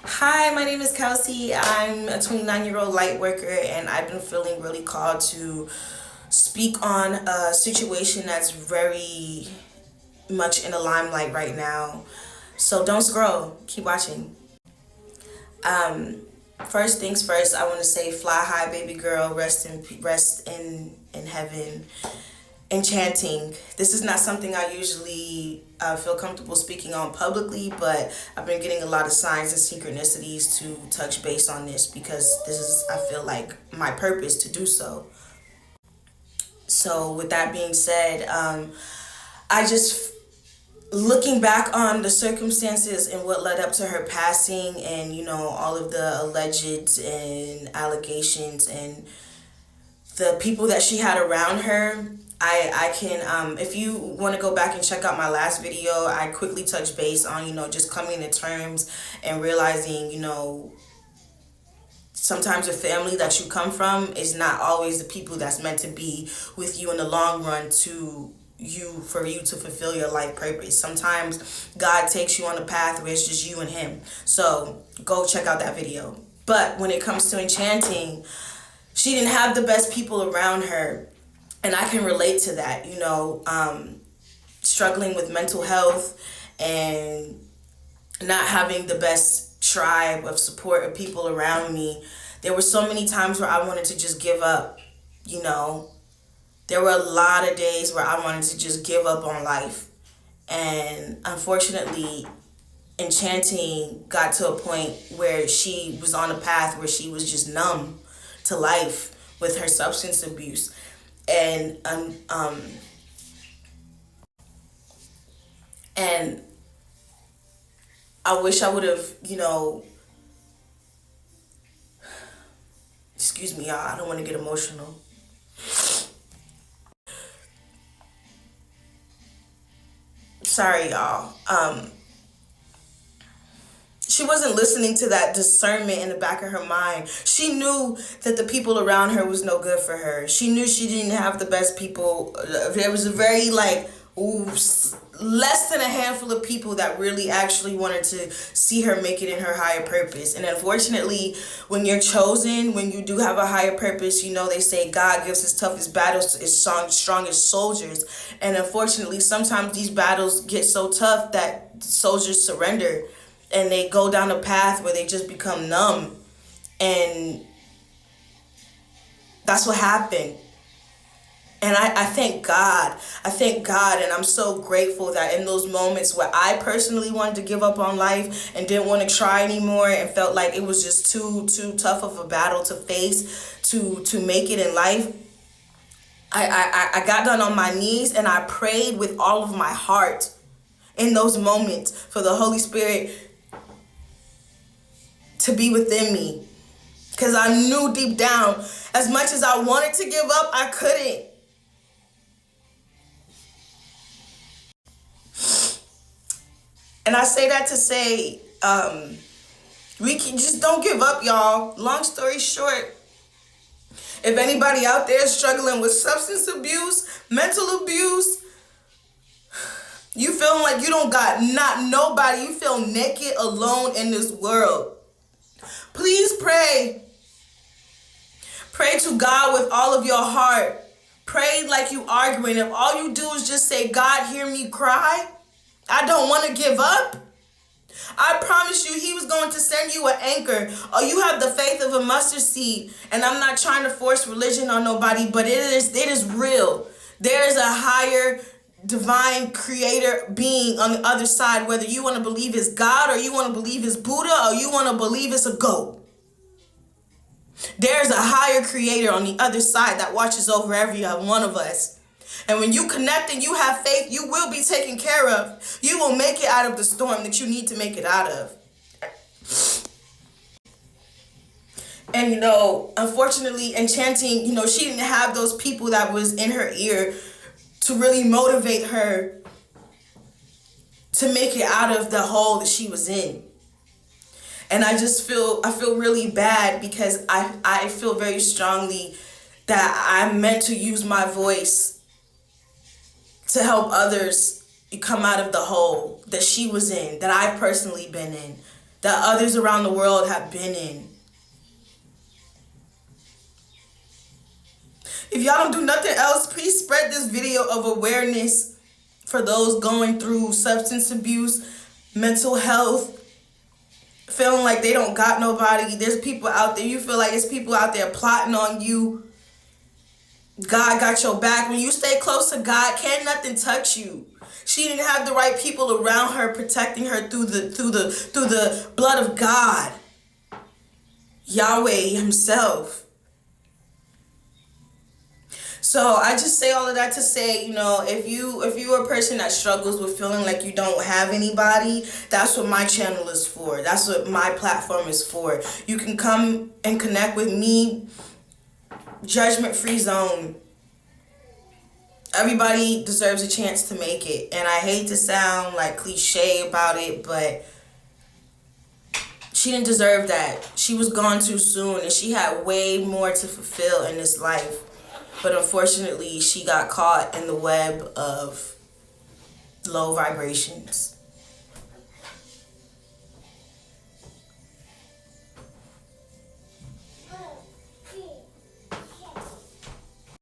Hi, my name is Kelsey. I'm a 29-year-old light worker, and I've been feeling really called to speak on a situation that's very much in the limelight right now. So don't scroll, keep watching. Um, First things first, I want to say, fly high, baby girl, rest in heaven. Enchanting. This is not something I usually feel comfortable speaking on publicly, but I've been getting a lot of signs and synchronicities to touch base on this because this is, I feel like, my purpose to do so. So, with that being said, I just looking back on the circumstances and what led up to her passing, and all of the alleged and allegations and the people that she had around her. I can if you want to go back and check out my last video, I quickly touch base on just coming to terms and realizing sometimes the family that you come from is not always the people that's meant to be with you in the long run for you to fulfill your life purpose. Sometimes God takes you on a path where it's just you and him. So go check out that video. But when it comes to enchanting, she didn't have the best people around her, and I can relate to that. Struggling with mental health and not having the best tribe of support of people around me. There were so many times where I wanted to just give up. you know there were a lot of days where I wanted to just give up on life, and unfortunately enchanting got to a point where she was on a path where she was just numb to life with her substance abuse. And um um and I wish I would have, excuse me, y'all, I don't want to get emotional. Sorry, y'all. She wasn't listening to that discernment in the back of her mind. She knew that the people around her was no good for her. She knew she didn't have the best people. There was a very less than a handful of people that really actually wanted to see her make it in her higher purpose. And unfortunately, when you're chosen, when you do have a higher purpose, they say God gives his toughest battles to his strongest soldiers. And unfortunately, sometimes these battles get so tough that soldiers surrender and they go down a path where they just become numb. And that's what happened. And I thank God. I thank God, and I'm so grateful that in those moments where I personally wanted to give up on life and didn't want to try anymore and felt like it was just too tough of a battle to face to make it in life, I got down on my knees and I prayed with all of my heart in those moments for the Holy Spirit to be within me. Because I knew deep down, as much as I wanted to give up, I couldn't. And I say that to say, we can just don't give up, y'all. Long story short, if anybody out there is struggling with substance abuse, mental abuse, you feeling like you don't got not nobody, you feel naked, alone in this world, please pray. Pray to God with all of your heart. Pray like you arguing. If all you do is just say, God, hear me cry, I don't want to give up, I promise you he was going to send you an anchor. Or you have the faith of a mustard seed. And I'm not trying to force religion on nobody, but it is real. There is a higher divine creator being on the other side, whether you want to believe it's God or you want to believe it's Buddha or you want to believe it's a goat. There's a higher creator on the other side that watches over every one of us. And when you connect and you have faith, you will be taken care of. You will make it out of the storm that you need to make it out of. And, unfortunately, enchanting, she didn't have those people that was in her ear to really motivate her to make it out of the hole that she was in. And I feel really bad because I feel very strongly that I'm meant to use my voice to help others come out of the hole that she was in, that I've personally been in. that others around the world have been in. If y'all don't do nothing else, please spread this video of awareness for those going through substance abuse, mental health, feeling like they don't got nobody. There's people out there, you feel like it's people out there plotting on you. God got your back. When you stay close to God, can't nothing touch you. She didn't have the right people around her protecting her through the blood of God, Yahweh himself. So I just say all of that to say, you know, if you're a person that struggles with feeling like you don't have anybody, that's what my channel is for. That's what my platform is for. You can come and connect with me. Judgment-free zone. Everybody deserves a chance to make it. And I hate to sound like cliche about it, but she didn't deserve that. She was gone too soon, and she had way more to fulfill in this life. But unfortunately, she got caught in the web of low vibrations.